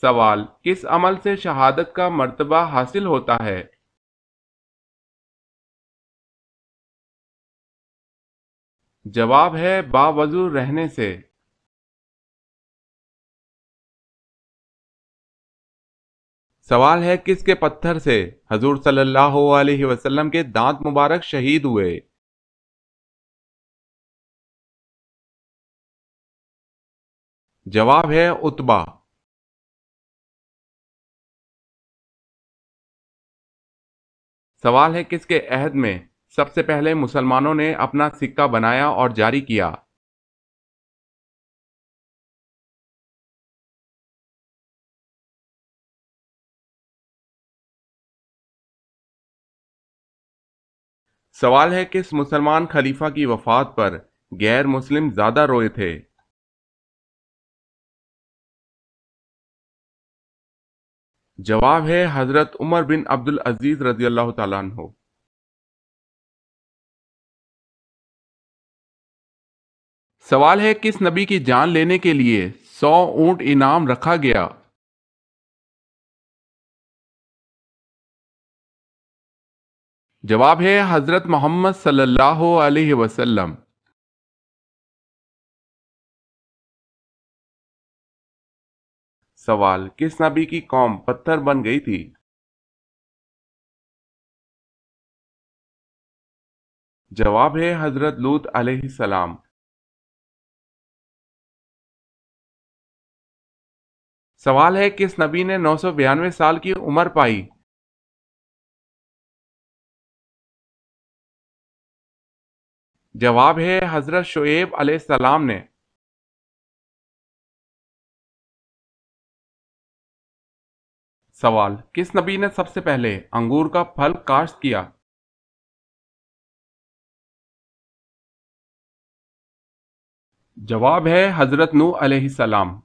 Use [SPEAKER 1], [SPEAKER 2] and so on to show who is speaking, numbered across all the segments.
[SPEAKER 1] سوال: کس عمل سے شہادت کا مرتبہ حاصل ہوتا ہے؟ جواب ہے باوضو رہنے سے۔ سوال ہے کس کے پتھر سے حضور صلی اللہ علیہ وسلم کے دانت مبارک شہید ہوئے؟ جواب ہے عتبہ۔ سوال ہے کس کے عہد میں سب سے پہلے مسلمانوں نے اپنا سکہ بنایا اور جاری کیا؟ سوال ہے کس مسلمان خلیفہ کی وفات پر غیر مسلم زیادہ روئے تھے؟ جواب ہے حضرت عمر بن عبد العزیز رضی اللہ تعالیٰ عنہ۔ سوال ہے کس نبی کی جان لینے کے لیے 100 اونٹ انعام رکھا گیا؟ جواب ہے حضرت محمد صلی اللہ علیہ وسلم۔ سوال: کس نبی کی قوم پتھر بن گئی تھی؟ جواب ہے حضرت لوط علیہ السلام۔ سوال ہے کس نبی نے 992 سال کی عمر پائی؟ جواب ہے حضرت شعیب علیہ السلام نے۔ سوال: کس نبی نے سب سے پہلے انگور کا پھل کاشت کیا؟ جواب ہے حضرت نوح علیہ السلام۔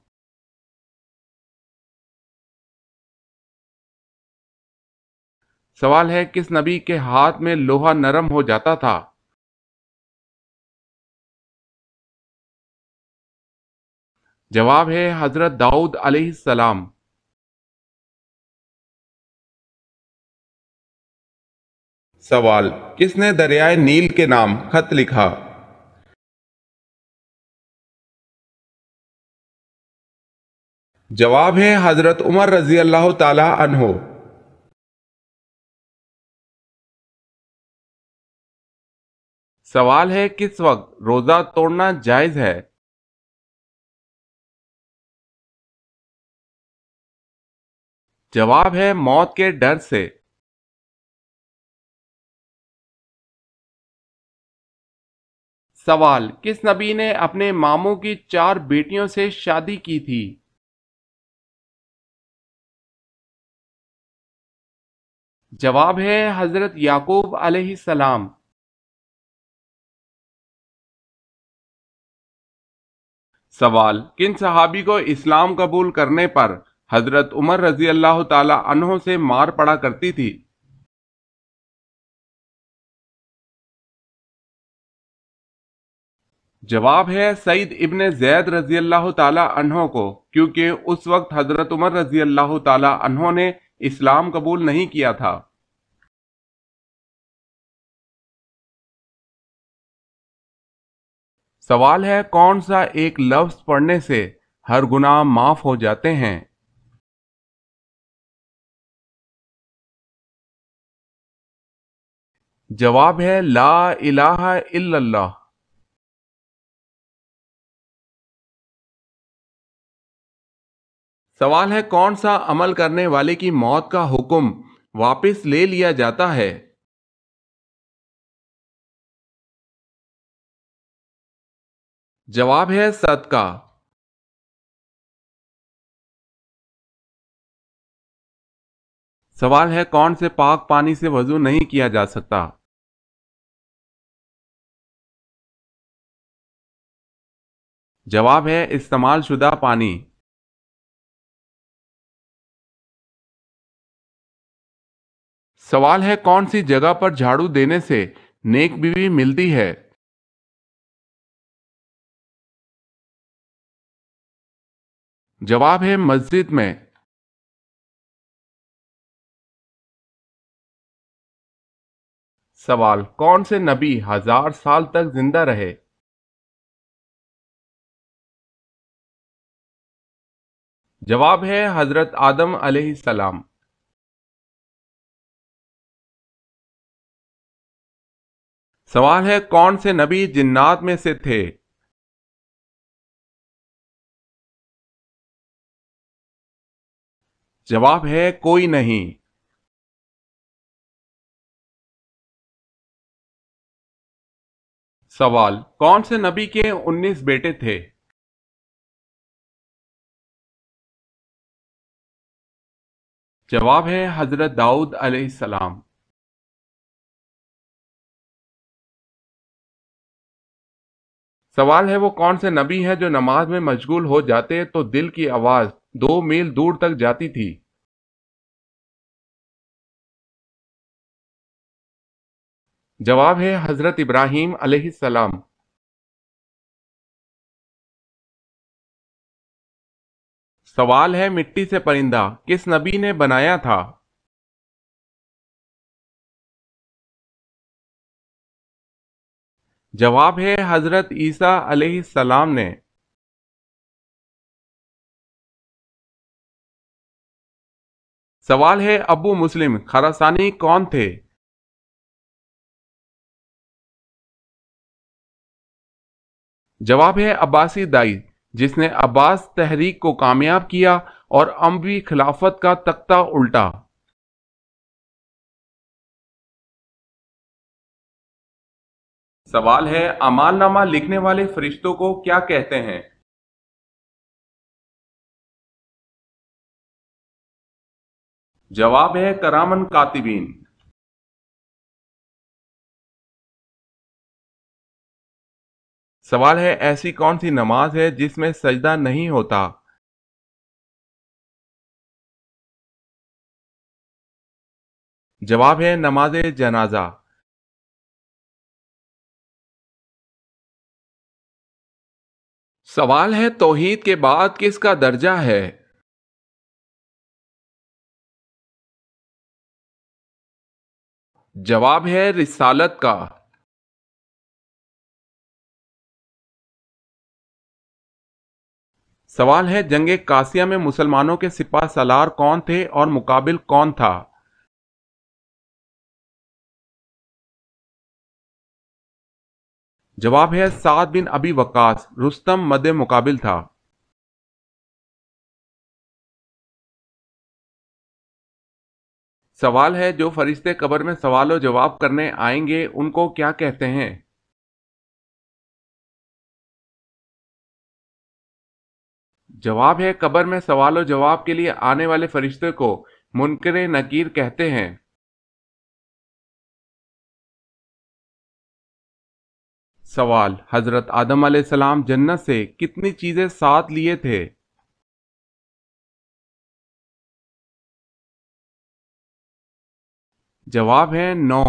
[SPEAKER 1] سوال ہے کس نبی کے ہاتھ میں لوہا نرم ہو جاتا تھا؟ جواب ہے حضرت داؤد علیہ السلام۔ سوال: کس نے دریائے نیل کے نام خط لکھا؟ جواب ہے حضرت عمر رضی اللہ تعالی عنہ۔ سوال ہے کس وقت روزہ توڑنا جائز ہے؟ جواب ہے موت کے ڈر سے۔ سوال: کس نبی نے اپنے ماموں کی 4 بیٹیوں سے شادی کی تھی؟ جواب ہے حضرت یعقوب علیہ السلام۔ سوال: کن صحابی کو اسلام قبول کرنے پر حضرت عمر رضی اللہ تعالی عنہ سے مار پڑا کرتی تھی؟ جواب ہے سعید ابن زید رضی اللہ تعالی عنہ کو، کیونکہ اس وقت حضرت عمر رضی اللہ تعالی عنہ نے اسلام قبول نہیں کیا تھا۔ سوال ہے کون سا ایک لفظ پڑھنے سے ہر گناہ معاف ہو جاتے ہیں؟ جواب ہے لا الہ الا اللہ۔ سوال ہے کون سا عمل کرنے والے کی موت کا حکم واپس لے لیا جاتا ہے؟ جواب ہے صدقہ۔ سوال ہے کون سے پاک پانی سے وضو نہیں کیا جا سکتا؟ جواب ہے استعمال شدہ پانی۔ سوال ہے کون سی جگہ پر جھاڑو دینے سے نیک بیوی ملتی ہے؟ جواب ہے مسجد میں۔ سوال: کون سے نبی 1000 سال تک زندہ رہے؟ جواب ہے حضرت آدم علیہ السلام۔ سوال ہے: کون سے نبی جنات میں سے تھے؟ جواب ہے کوئی نہیں۔ سوال: کون سے نبی کے 19 بیٹے تھے؟ جواب ہے حضرت داؤد علیہ السلام۔ سوال ہے: وہ کون سے نبی ہیں جو نماز میں مشغول ہو جاتے تو دل کی آواز 2 میل دور تک جاتی تھی؟ جواب ہے حضرت ابراہیم علیہ السلام۔ سوال ہے: مٹی سے پرندہ کس نبی نے بنایا تھا؟ جواب ہے حضرت عیسیٰ علیہ السلام نے۔ سوال ہے: ابو مسلم خراسانی کون تھے؟ جواب ہے عباسی دائی، جس نے عباس تحریک کو کامیاب کیا اور اموی خلافت کا تختہ الٹا۔ سوال ہے: اعمال نامہ لکھنے والے فرشتوں کو کیا کہتے ہیں؟ جواب ہے کرامن کاتبین۔ سوال ہے: ایسی کون سی نماز ہے جس میں سجدہ نہیں ہوتا؟ جواب ہے نماز جنازہ۔ سوال ہے: توحید کے بعد کس کا درجہ ہے؟ جواب ہے رسالت کا۔ سوال ہے: جنگ قاسیہ میں مسلمانوں کے سپہ سالار کون تھے اور مقابل کون تھا؟ جواب ہے سعد بن ابی وقاص، رستم مد مقابل تھا۔ سوال ہے: جو فرشتے قبر میں سوال و جواب کرنے آئیں گے ان کو کیا کہتے ہیں؟ جواب ہے قبر میں سوال و جواب کے لیے آنے والے فرشتے کو منکر نکیر کہتے ہیں۔ سوال: حضرت آدم علیہ السلام جنت سے کتنی چیزیں ساتھ لیے تھے؟ جواب ہے 9۔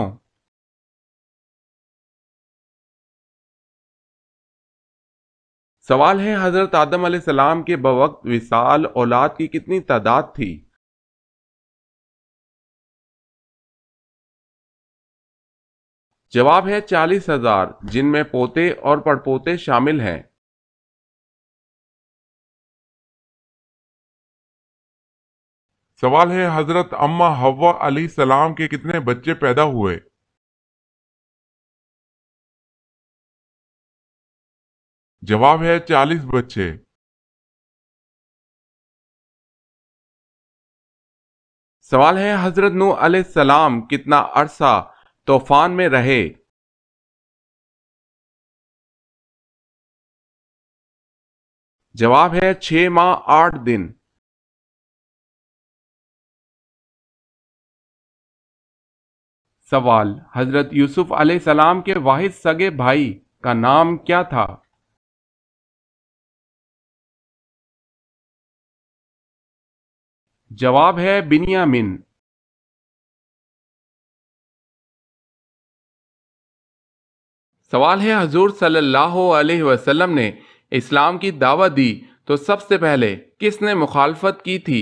[SPEAKER 1] سوال ہے: حضرت آدم علیہ السلام کے بوقت وصال اولاد کی کتنی تعداد تھی؟ جواب ہے 40,000، جن میں پوتے اور پڑپوتے شامل ہیں۔ سوال ہے: حضرت اماں حوا علیہ السلام کے کتنے بچے پیدا ہوئے؟ جواب ہے 40 بچے۔ سوال ہے: حضرت نوح علیہ السلام کتنا عرصہ طوفان میں رہے؟ جواب ہے 6 ماہ 8 دن۔ سوال: حضرت یوسف علیہ السلام کے واحد سگے بھائی کا نام کیا تھا؟ جواب ہے بنیامین۔ سوال ہے: حضور صلی اللہ علیہ وسلم نے اسلام کی دعوت دی تو سب سے پہلے کس نے مخالفت کی تھی؟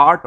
[SPEAKER 1] 8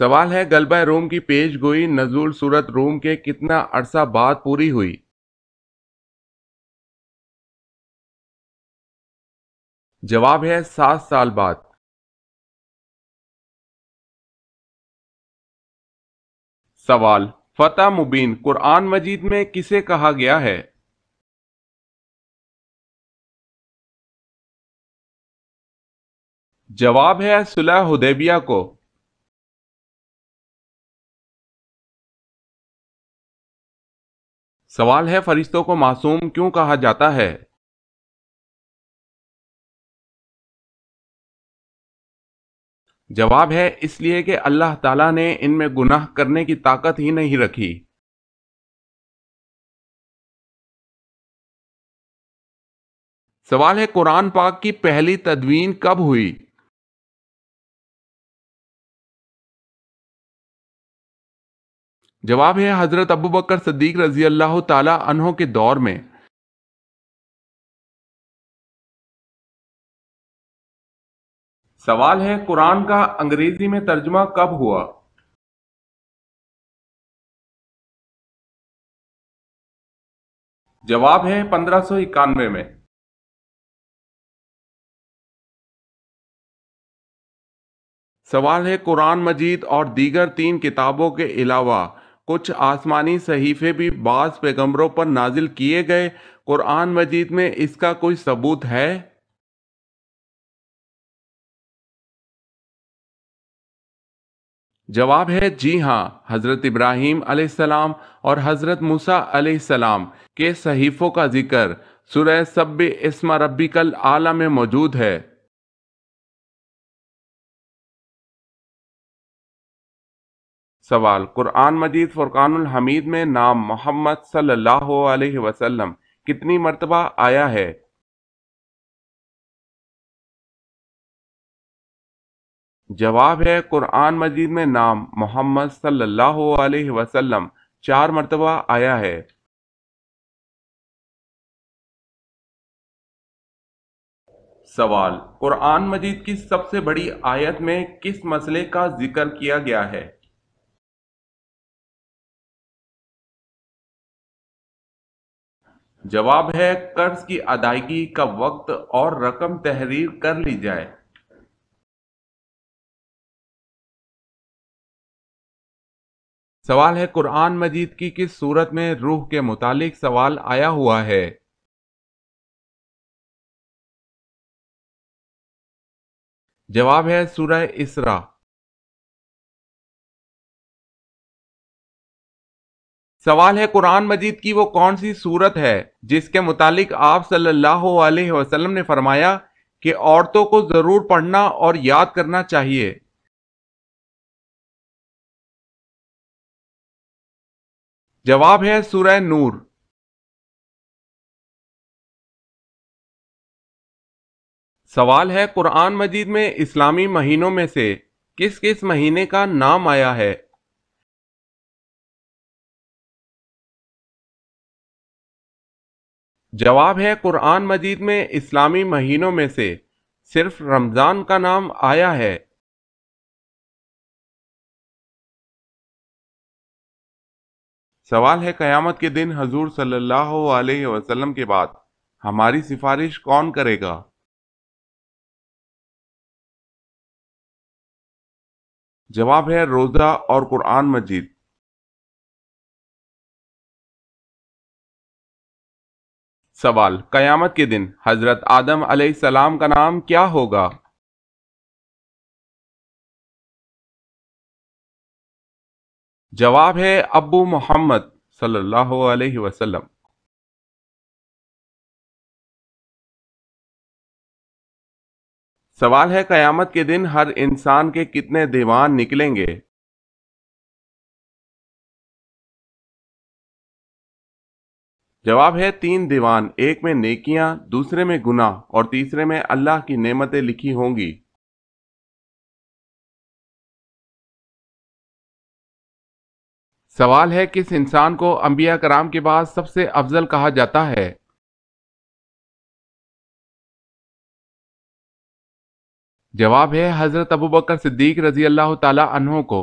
[SPEAKER 1] سوال ہے غلبہ روم کی پیش گوئی نزول سورت روم کے کتنا عرصہ بعد پوری ہوئی؟ جواب ہے 7 سال بعد۔ سوال، فتح مبین قرآن مجید میں کسے کہا گیا ہے؟ جواب ہے صلح حدیبیہ کو۔ سوال ہے فرشتوں کو معصوم کیوں کہا جاتا ہے؟ جواب ہے اس لیے کہ اللہ تعالیٰ نے ان میں گناہ کرنے کی طاقت ہی نہیں رکھی۔ سوال ہے قرآن پاک کی پہلی تدوین کب ہوئی؟ جواب ہے حضرت ابوبکر صدیق رضی اللہ تعالی عنہ کے دور میں۔ سوال ہے قرآن کا انگریزی میں ترجمہ کب ہوا؟ جواب ہے 1591 میں۔ سوال ہے قرآن مجید اور دیگر 3 کتابوں کے علاوہ کچھ آسمانی صحیفے بھی بعض پیغمبروں پر نازل کیے گئے، قرآن مجید میں اس کا کوئی ثبوت ہے؟ جواب ہے جی ہاں، حضرت ابراہیم علیہ السلام اور حضرت موسیٰ علیہ السلام کے صحیفوں کا ذکر سورہ سبح اسم ربک الاعلی میں موجود ہے۔ سوال، قرآن مجید فرقان الحمید میں نام محمد صلی اللہ علیہ وسلم کتنی مرتبہ آیا ہے؟ جواب ہے قرآن مجید میں نام محمد صلی اللہ علیہ وسلم 4 مرتبہ آیا ہے۔ سوال، قرآن مجید کی سب سے بڑی آیت میں کس مسئلے کا ذکر کیا گیا ہے؟ جواب ہے قرض کی ادائیگی کا وقت اور رقم تحریر کر لی جائے۔ سوال ہے قرآن مجید کی کس سورت میں روح کے متعلق سوال آیا ہوا ہے؟ جواب ہے سورہ اسراء۔ سوال ہے قرآن مجید کی وہ کون سی سورت ہے جس کے متعلق آپ صلی اللہ علیہ وسلم نے فرمایا کہ عورتوں کو ضرور پڑھنا اور یاد کرنا چاہیے؟ جواب ہے سورہ نور۔ سوال ہے قرآن مجید میں اسلامی مہینوں میں سے کس کس مہینے کا نام آیا ہے؟ جواب ہے قرآن مجید میں اسلامی مہینوں میں سے صرف رمضان کا نام آیا ہے۔ سوال ہے قیامت کے دن حضور صلی اللہ علیہ وسلم کے بعد ہماری سفارش کون کرے گا؟ جواب ہے روزہ اور قرآن مجید۔ سوال، قیامت کے دن حضرت آدم علیہ السلام کا نام کیا ہوگا؟ جواب ہے ابو محمد صلی اللہ علیہ وسلم۔ سوال ہے قیامت کے دن ہر انسان کے کتنے دیوان نکلیں گے؟ جواب ہے 3 دیوان، ایک میں نیکیاں، دوسرے میں گناہ اور تیسرے میں اللہ کی نعمتیں لکھی ہوں گی۔ سوال ہے کس انسان کو انبیاء کرام کے بعد سب سے افضل کہا جاتا ہے؟ جواب ہے حضرت ابوبکر صدیق رضی اللہ تعالی عنہ کو۔